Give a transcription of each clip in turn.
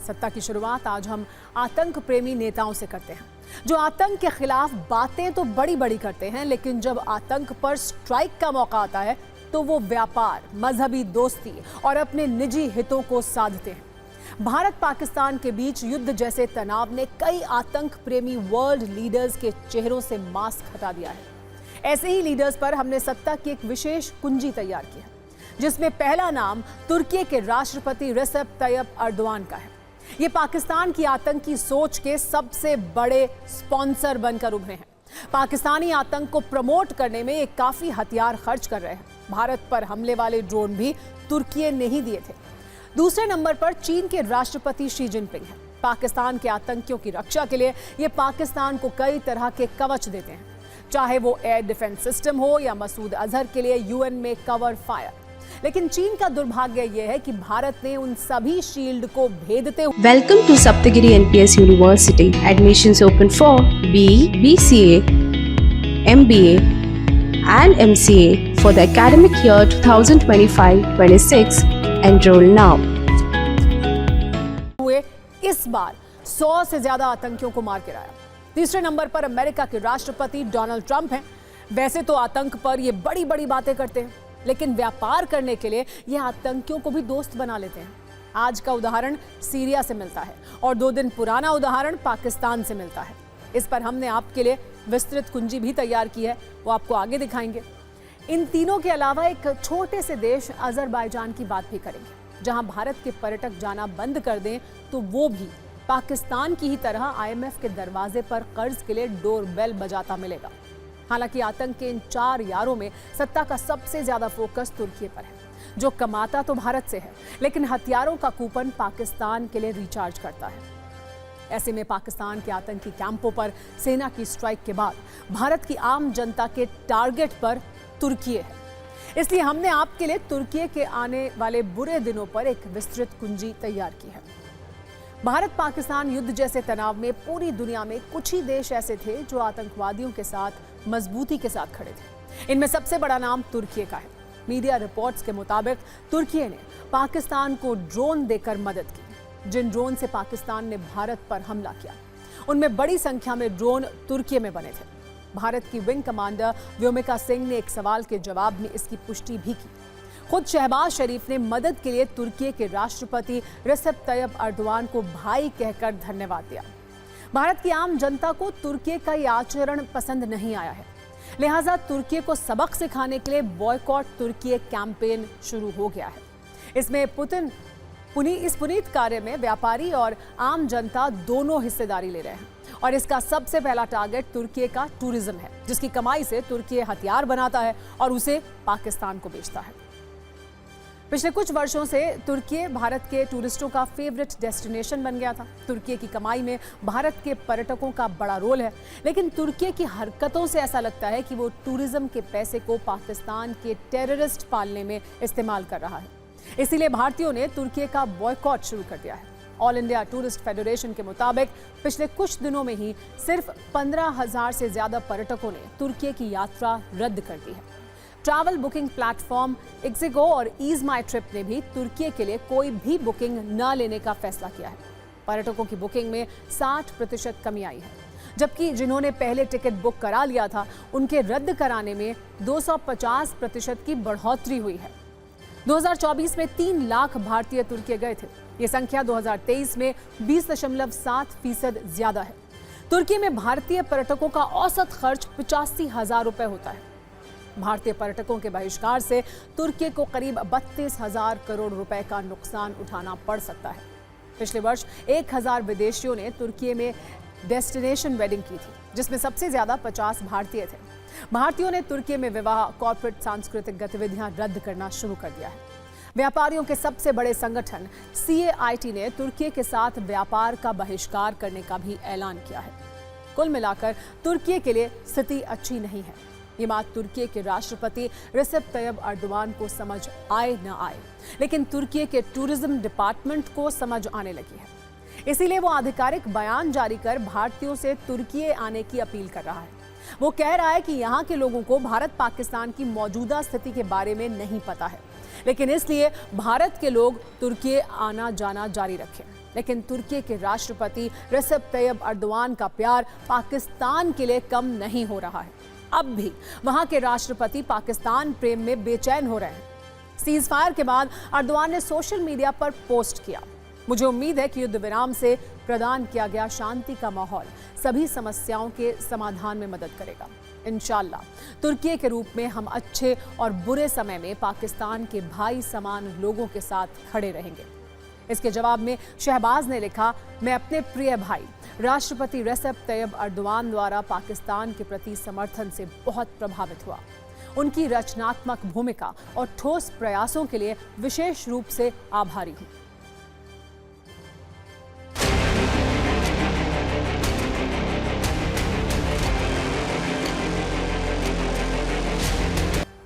सत्ता की शुरुआत आज हम आतंक प्रेमी नेताओं से करते हैं, जो आतंक के खिलाफ बातें तो बड़ी बड़ी करते हैं, लेकिन जब आतंक पर स्ट्राइक का मौका आता है तो वो व्यापार, मजहबी दोस्ती और अपने निजी हितों को साधते हैं। भारत पाकिस्तान के बीच युद्ध जैसे तनाव ने कई आतंक प्रेमी वर्ल्ड लीडर्स के चेहरों से मास्क हटा दिया है। ऐसे ही लीडर्स पर हमने सत्ता की एक विशेष कुंजी तैयार की है, जिसमें पहला नाम तुर्की के राष्ट्रपति रेसेप तैयब अर्दोआन का है। ये पाकिस्तान की आतंकी सोच के सबसे बड़े स्पॉन्सर बनकर उभरे हैं। पाकिस्तानी आतंक को प्रमोट करने में ये काफी हथियार खर्च कर रहे हैं। भारत पर हमले वाले ड्रोन भी तुर्की ने ही दिए थे। दूसरे नंबर पर चीन के राष्ट्रपति शी जिनपिंग हैं। पाकिस्तान के आतंकियों की रक्षा के लिए ये पाकिस्तान को कई तरह के कवच देते हैं, चाहे वो एयर डिफेंस सिस्टम हो या मसूद अजहर के लिए यूएन में कवर फायर। लेकिन चीन का दुर्भाग्य यह है कि भारत ने उन सभी शील्ड को भेदते हुए welcome to Saptagiri NPS university. Admissions open for BE, BCA, MBA and MCA for the academic year 2025-26. Enroll now. इस बार 100 से ज्यादा आतंकियों को मार गिराया। तीसरे नंबर पर अमेरिका के राष्ट्रपति डोनाल्ड ट्रंप हैं। वैसे तो आतंक पर ये बड़ी बड़ी बातें करते हैं, लेकिन व्यापार करने के लिए ये आतंकियों को भी दोस्त बना लेते हैं। आज का उदाहरण सीरिया से मिलता है और 2 दिन पुराना उदाहरण पाकिस्तान से मिलता है। इस पर हमने आपके लिए विस्तृत कुंजी भी तैयार की है, वो आपको आगे दिखाएंगे। इन तीनों के अलावा एक छोटे से देश अजरबैजान की बात भी करेंगे, जहां भारत के पर्यटक जाना बंद कर दें तो वो भी पाकिस्तान की ही तरह IMF के दरवाजे पर कर्ज के लिए डोरबेल बजाता मिलेगा। हालांकि आतंक के इन 4 यारों में सत्ता का सबसे ज्यादा फोकस तुर्की पर है, जो कमाता तो भारत से है, लेकिन हथियारों का कूपन पाकिस्तान के लिए रिचार्ज करता है। ऐसे में पाकिस्तान के आतंकी कैंपों पर सेना की स्ट्राइक के बाद भारत की आम जनता के टारगेट पर तुर्की है। इसलिए हमने आपके लिए तुर्की के आने वाले बुरे दिनों पर एक विस्तृत कुंजी तैयार की है। भारत पाकिस्तान युद्ध जैसे तनाव में पूरी दुनिया में कुछ ही देश ऐसे थे जो आतंकवादियों के साथ मजबूती के साथ खड़े थे। इनमें सबसे बड़ा नाम तुर्की का है। मीडिया रिपोर्ट्स के मुताबिक तुर्की ने पाकिस्तान को ड्रोन देकर मदद की। जिन ड्रोन से पाकिस्तान ने भारत पर हमला किया, उनमें बड़ी संख्या में ड्रोन तुर्की में बने थे। भारत की विंग कमांडर व्योमिका सिंह ने एक सवाल के जवाब में इसकी पुष्टि भी की। खुद शहबाज शरीफ ने मदद के लिए तुर्की के राष्ट्रपति रेसेप तैयब अर्दोआन को भाई कहकर धन्यवाद दिया। भारत की आम जनता को तुर्की का यह आचरण पसंद नहीं आया है, लिहाजा तुर्की को सबक सिखाने के लिए बॉयकॉट तुर्की कैंपेन शुरू हो गया है। इसमें इस पुनीत कार्य में व्यापारी और आम जनता दोनों हिस्सेदारी ले रहे हैं, और इसका सबसे पहला टारगेट तुर्की का टूरिज्म है, जिसकी कमाई से तुर्की हथियार बनाता है और उसे पाकिस्तान को बेचता है। पिछले कुछ वर्षों से तुर्की भारत के टूरिस्टों का फेवरेट डेस्टिनेशन बन गया था। तुर्की की कमाई में भारत के पर्यटकों का बड़ा रोल है, लेकिन तुर्की की हरकतों से ऐसा लगता है कि वो टूरिज्म के पैसे को पाकिस्तान के टेररिस्ट पालने में इस्तेमाल कर रहा है। इसीलिए भारतीयों ने तुर्की का बॉयकॉट शुरू कर दिया है। ऑल इंडिया टूरिस्ट फेडरेशन के मुताबिक पिछले कुछ दिनों में ही सिर्फ 15,000 से ज्यादा पर्यटकों ने तुर्की की यात्रा रद्द कर दी है। ट्रैवल बुकिंग प्लेटफॉर्म इक्सिगो और ईज माई ट्रिप ने भी तुर्की के लिए कोई भी बुकिंग न लेने का फैसला किया है। पर्यटकों की बुकिंग में 60% कमी आई है, जबकि जिन्होंने पहले टिकट बुक करा लिया था उनके रद्द कराने में 250% की बढ़ोतरी हुई है। 2024 में 3 लाख भारतीय तुर्की गए थे। ये संख्या 2023 में 20.7% ज्यादा है। तुर्की में भारतीय पर्यटकों का औसत खर्च 85,000 रुपए होता है। भारतीय पर्यटकों के बहिष्कार से तुर्की को करीब 32,000 करोड़ रुपए का नुकसान उठाना पड़ सकता है। पिछले वर्ष 1,000 विदेशियों ने तुर्की में डेस्टिनेशन वेडिंग की थी, जिसमें सबसे ज्यादा 50 भारतीय थे। भारतीयों ने तुर्की में विवाह, कॉर्पोरेट सांस्कृतिक गतिविधियां रद्द करना शुरू कर दिया है। व्यापारियों के सबसे बड़े संगठन CAIT ने तुर्की के साथ व्यापार का बहिष्कार करने का भी ऐलान किया है। कुल मिलाकर तुर्की के लिए स्थिति अच्छी नहीं है। ये बात तुर्की के राष्ट्रपति रेसेप तैयब अर्दोआन को समझ आए न आए, लेकिन तुर्की के टूरिज्म डिपार्टमेंट को समझ आने लगी है। इसीलिए वो आधिकारिक बयान जारी कर भारतीयों से तुर्की आने की अपील कर रहा है। वो कह रहा है कि यहाँ के लोगों को भारत पाकिस्तान की मौजूदा स्थिति के बारे में नहीं पता है, लेकिन इसलिए भारत के लोग तुर्की आना जाना जारी रखें। लेकिन तुर्की के राष्ट्रपति रेसेप तैयब अर्दोआन का प्यार पाकिस्तान के लिए कम नहीं हो रहा है। अब भी वहां के राष्ट्रपति पाकिस्तान प्रेम में बेचैन हो रहे हैं। सीज फायर के बाद अर्दोआन ने सोशल मीडिया पर पोस्ट किया, मुझे उम्मीद है कि युद्ध विराम से प्रदान किया गया शांति का माहौल सभी समस्याओं के समाधान में मदद करेगा। इंशाअल्लाह तुर्की के रूप में हम अच्छे और बुरे समय में पाकिस्तान के भाई समान लोगों के साथ खड़े रहेंगे। इसके जवाब में शहबाज ने लिखा, मैं अपने प्रिय भाई राष्ट्रपति रेसेप तैयब अर्दोआन द्वारा पाकिस्तान के प्रति समर्थन से बहुत प्रभावित हुआ। उनकी रचनात्मक भूमिका और ठोस प्रयासों के लिए विशेष रूप से आभारी हूं।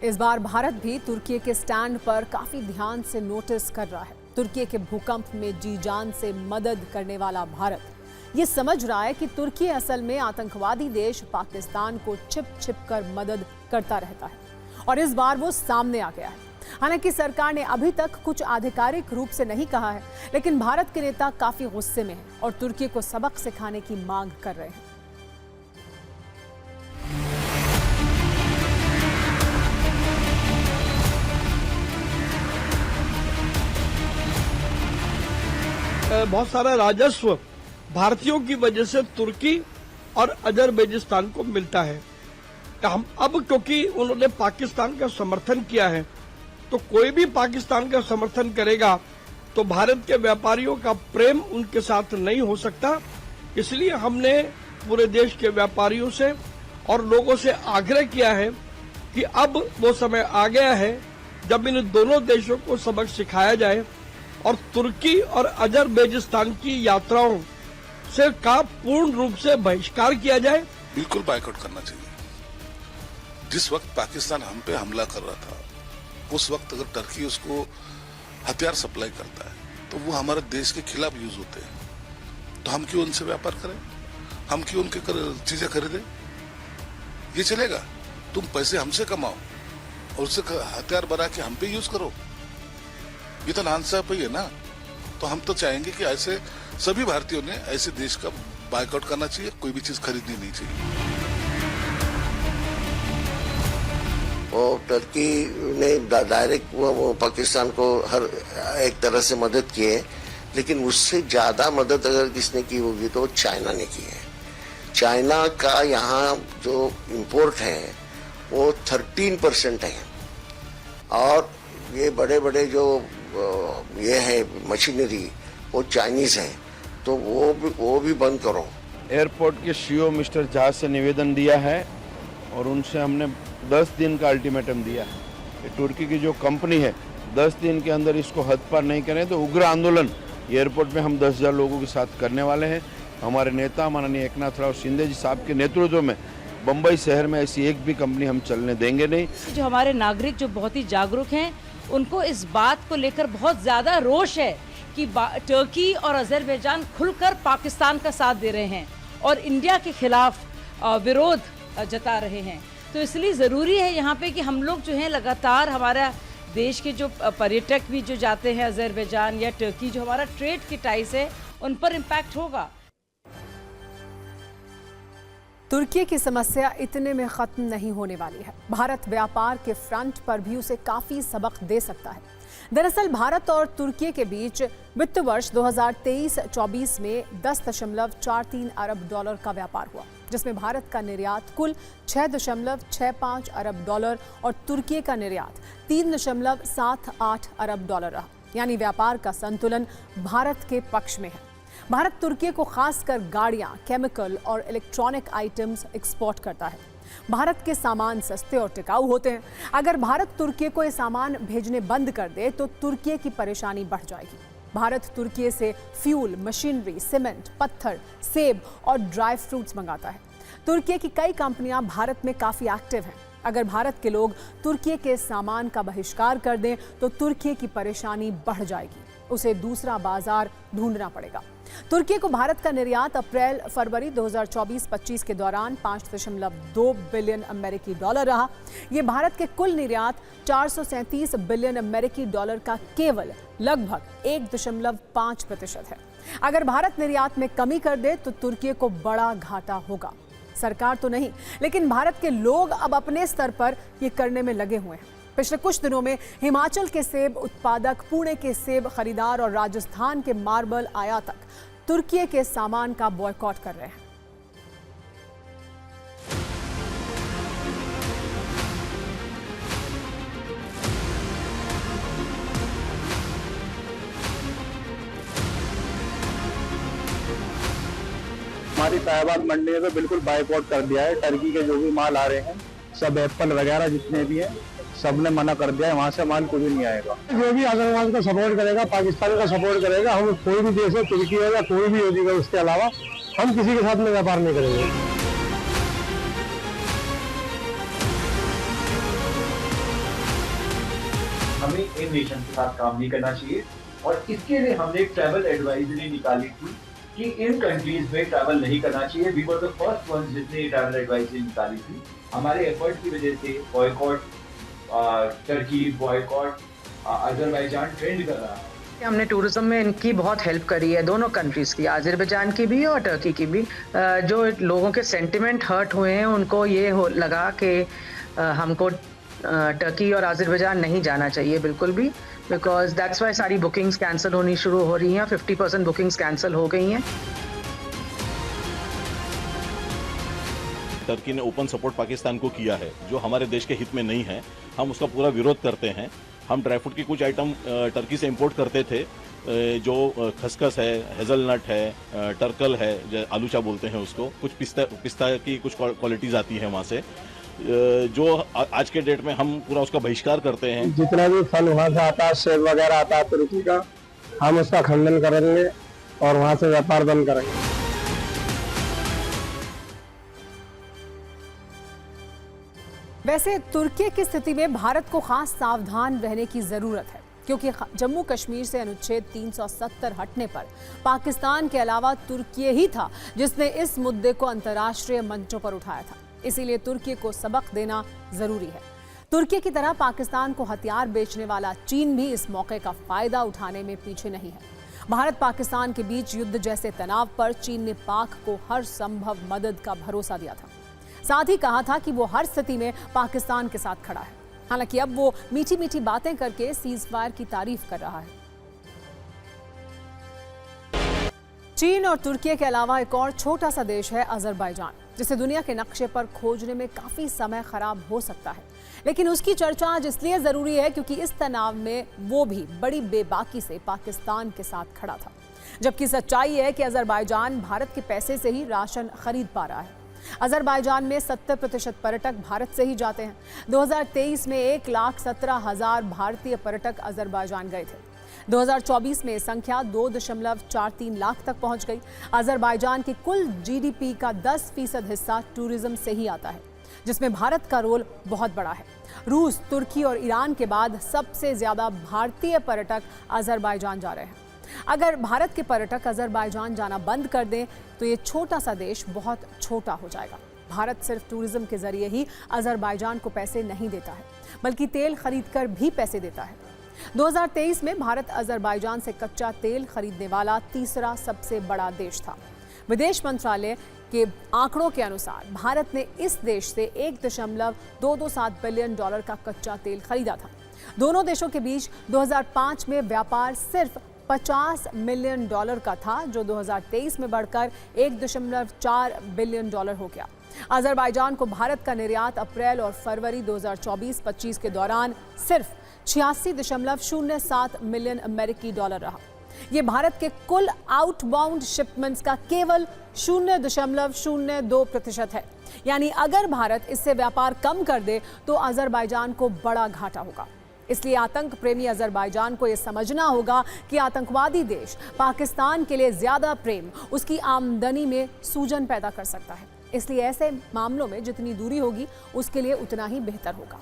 इस बार भारत भी तुर्की के स्टैंड पर काफी ध्यान से नोटिस कर रहा है। तुर्की के भूकंप में जी जान से मदद करने वाला भारत ये समझ रहा है कि तुर्की असल में आतंकवादी देश पाकिस्तान को छिप छिप कर मदद करता रहता है और इस बार वो सामने आ गया है। हालांकि सरकार ने अभी तक कुछ आधिकारिक रूप से नहीं कहा है, लेकिन भारत के नेता काफी गुस्से में हैं और तुर्की को सबक सिखाने की मांग कर रहे हैं। बहुत सारा राजस्व भारतीयों की वजह से तुर्की और अजरबैजान को मिलता है। हम अब क्योंकि उन्होंने पाकिस्तान का समर्थन किया है, तो कोई भी पाकिस्तान का समर्थन करेगा तो भारत के व्यापारियों का प्रेम उनके साथ नहीं हो सकता। इसलिए हमने पूरे देश के व्यापारियों से और लोगों से आग्रह किया है कि अब वो समय आ गया है जब इन दोनों देशों को सबक सिखाया जाए और तुर्की और अजरबैजान की यात्राओं से का पूर्ण रूप से बहिष्कार किया जाए। बिल्कुल बायकॉट करना चाहिए। जिस वक्त पाकिस्तान हम पे हमला कर रहा था, उस वक्त अगर टर्की उसको हथियार सप्लाई करता है तो वो हमारे देश के खिलाफ यूज होते हैं, तो हम क्यों उनसे व्यापार करें? हम क्यों उनके चीजें खरीदें? ये चलेगा? तुम पैसे हमसे कमाओ और उससे हथियार बना के हम पे यूज करो, ये तो नाइंसाफी है ना। तो हम तो चाहेंगे कि ऐसे सभी भारतीयों ने ऐसे देश का बायकॉट करना चाहिए, कोई भी चीज खरीदनी नहीं चाहिए। वो टर्की ने डायरेक्ट वो पाकिस्तान को हर एक तरह से मदद की है, लेकिन उससे ज्यादा मदद अगर किसने की होगी तो चाइना ने की है। चाइना का यहाँ जो इंपोर्ट है वो 13% है और ये बड़े बड़े जो ये है मशीनरी वो चाइनीज है, तो वो भी बंद करो। एयरपोर्ट के सीईओ मिस्टर झा से निवेदन दिया है और उनसे हमने 10 दिन का अल्टीमेटम दिया है कि तुर्की की जो कंपनी है 10 दिन के अंदर इसको हद पार नहीं करें तो उग्र आंदोलन एयरपोर्ट में हम 10,000 लोगों के साथ करने वाले हैं। हमारे नेता माननीय एकनाथ राव शिंदे जी साहब के नेतृत्व में बम्बई शहर में ऐसी एक भी कंपनी हम चलने देंगे नहीं। जो हमारे नागरिक जो बहुत ही जागरूक हैं, उनको इस बात को लेकर बहुत ज़्यादा रोष है कि टर्की और अजरबैजान खुलकर पाकिस्तान का साथ दे रहे हैं और इंडिया के खिलाफ विरोध जता रहे हैं। तो इसलिए ज़रूरी है यहाँ पे कि हम लोग जो हैं लगातार हमारा देश के जो पर्यटक भी जो जाते हैं अजरबैजान या टर्की, जो हमारा ट्रेड की टाइज है, उन पर इम्पैक्ट होगा। तुर्की की समस्या इतने में खत्म नहीं होने वाली है। भारत व्यापार के फ्रंट पर भी उसे काफी सबक दे सकता है। दरअसल भारत और तुर्की के बीच वित्त वर्ष 2023-24 में 10.43 अरब डॉलर का व्यापार हुआ, जिसमें भारत का निर्यात कुल 6.65 अरब डॉलर और तुर्की का निर्यात 3.78 अरब डॉलर रहा। यानी व्यापार का संतुलन भारत के पक्ष में है। भारत तुर्की को खासकर गाड़ियां, केमिकल और इलेक्ट्रॉनिक आइटम्स एक्सपोर्ट करता है। भारत के सामान सस्ते और टिकाऊ होते हैं। अगर भारत तुर्की को ये सामान भेजने बंद कर दे तो तुर्की की परेशानी बढ़ जाएगी। भारत तुर्की से फ्यूल, मशीनरी, सीमेंट, पत्थर, सेब और ड्राई फ्रूट्स मंगाता है। तुर्की की कई कंपनियां भारत में काफी एक्टिव हैं। अगर भारत के लोग तुर्की के सामान का बहिष्कार कर दें तो तुर्की की परेशानी बढ़ जाएगी। उसे दूसरा बाजार ढूंढना पड़ेगा। तुर्की को भारत का निर्यात अप्रैल-फरवरी 2024-25 के दौरान 5.2 बिलियन अमेरिकी डॉलर रहा। यह भारत के कुल निर्यात 437 बिलियन अमेरिकी डॉलर का केवल लगभग 1.5% है। अगर भारत निर्यात में कमी कर दे तो तुर्की को बड़ा घाटा होगा। सरकार तो नहीं, लेकिन भारत के लोग अब अपने स्तर पर ये करने में लगे हुए हैं। पिछले कुछ दिनों में हिमाचल के सेब उत्पादक, पुणे के सेब खरीदार और राजस्थान के मार्बल आयातक तुर्की के सामान का बॉयकॉट कर रहे हैं। हमारी शाहबाद मंडी ने तो बिल्कुल बाइकआउट कर दिया है। टर्की के जो भी माल आ रहे हैं, सब एप्पल वगैरह जितने भी हैं, सबने मना कर दिया है, वहाँ से माल कोई नहीं आएगा। जो भी अजरबैजान का सपोर्ट करेगा, पाकिस्तान का सपोर्ट करेगा, हम कोई भी देश हो, तुर्की होगा, कोई भी होगा, उसके अलावा हम किसी के साथ में व्यापार नहीं करेंगे। हमें इन नेशन के साथ काम नहीं करना चाहिए और इसके लिए हमने एक ट्रैवल एडवाइजरी निकाली थी कि इन कंट्रीज में ट्रैवल नहीं करना चाहिए। We were the first ones जिसने ये ट्रैवल एडवाइजरी निकाली थी। हमारे एफर्ट की वजह से boycott Turkey, boycott Azerbaijan trend कर रहा है। हमने टूरिज्म में इनकी बहुत हेल्प करी है, दोनों कंट्रीज की, अजरबैजान की भी और टर्की की भी। जो लोगों के सेंटिमेंट हर्ट हुए हैं, उनको ये लगा कि हमको टर्की और अजरबैजान नहीं जाना चाहिए बिल्कुल भी, बिकॉज दैट्स वाई सारी बुकिंग्स कैंसिल होनी शुरू हो रही हैं। 50% बुकिंग्स कैंसिल हो गई हैं। टर्की ने ओपन सपोर्ट पाकिस्तान को किया है, जो हमारे देश के हित में नहीं है। हम उसका पूरा विरोध करते हैं। हम ड्राई फ्रूट की कुछ आइटम टर्की से इंपोर्ट करते थे, जो खसखस है, हेजलनट है, टर्कल है, जो आलूचा बोलते हैं उसको, कुछ पिस्ता की कुछ क्वालिटीज आती है वहाँ से, जो आज के डेट में हम पूरा उसका बहिष्कार करते हैं। जितना भी फल वहाँ से आता है, सेब वगैरह आता है तुर्की का, हम उसका खंडन करेंगे और वहाँ से व्यापार बंद करेंगे। वैसे तुर्की की स्थिति में भारत को खास सावधान रहने की जरूरत है, क्योंकि जम्मू कश्मीर से अनुच्छेद 370 हटने पर पाकिस्तान के अलावा तुर्की ही था जिसने इस मुद्दे को अंतर्राष्ट्रीय मंचों पर उठाया था। इसीलिए तुर्की को सबक देना जरूरी है। तुर्की की तरह पाकिस्तान को हथियार बेचने वाला चीन भी इस मौके का फायदा उठाने में पीछे नहीं है। भारत पाकिस्तान के बीच युद्ध जैसे तनाव पर चीन ने पाक को हर संभव मदद का भरोसा दिया था। साथ ही कहा था कि वो हर स्थिति में पाकिस्तान के साथ खड़ा है। हालांकि अब वो मीठी मीठी बातें करके सीजफायर की तारीफ कर रहा है। चीन और तुर्की के अलावा एक और छोटा सा देश है अजरबैजान, जिसे दुनिया के नक्शे पर खोजने में काफी समय खराब हो सकता है, लेकिन उसकी चर्चा आज इसलिए जरूरी है क्योंकि इस तनाव में वो भी बड़ी बेबाकी से पाकिस्तान के साथ खड़ा था। जबकि सच्चाई है कि अजरबैजान भारत के पैसे से ही राशन खरीद पा रहा है। अजरबैजान में 70% पर्यटक भारत से ही जाते हैं। 2023 में 1,17,000 भारतीय पर्यटक अजरबैजान गए थे। 2024 में संख्या 2.43 लाख तक पहुंच गई। अजरबैजान की कुल जीडीपी का 10% हिस्सा टूरिज्म से ही आता है, जिसमें भारत का रोल बहुत बड़ा है। रूस, तुर्की और ईरान के बाद सबसे ज्यादा भारतीय पर्यटक अजरबैजान जा रहे हैं। अगर भारत के पर्यटक अजरबैजान जाना बंद कर दें तो ये छोटा सा देश बहुत छोटा हो जाएगा। भारत सिर्फ टूरिज्म के जरिए ही अजरबैजान को पैसे नहीं देता है, बल्कि तेल खरीदकर भी पैसे देता है। 2023 में भारत अजरबैजान से कच्चा तेल खरीदने वाला तीसरा सबसे बड़ा देश था। विदेश मंत्रालय के आंकड़ों के अनुसार भारत ने इस देश से $1.227 बिलियन का कच्चा तेल खरीदा था। दोनों देशों के बीच 2005 में व्यापार सिर्फ $50 मिलियन का था, जो 2023 में बढ़कर $1.4 बिलियन हो गया। अजरबैजान को भारत का निर्यात अप्रैल और फरवरी 2024-25 के दौरान सिर्फ $86.07 मिलियन अमेरिकी डॉलर रहा। ये भारत के कुल आउटबाउंड शिपमेंट्स का केवल 0.02% है। यानी अगर भारत इससे व्यापार कम कर दे तो अजरबैजान को बड़ा घाटा होगा। इसलिए आतंक प्रेमी अजरबैजान को यह समझना होगा कि आतंकवादी देश पाकिस्तान के लिए ज्यादा प्रेम उसकी आमदनी में सूजन पैदा कर सकता है। इसलिए ऐसे मामलों में जितनी दूरी होगी उसके लिए उतना ही बेहतर होगा।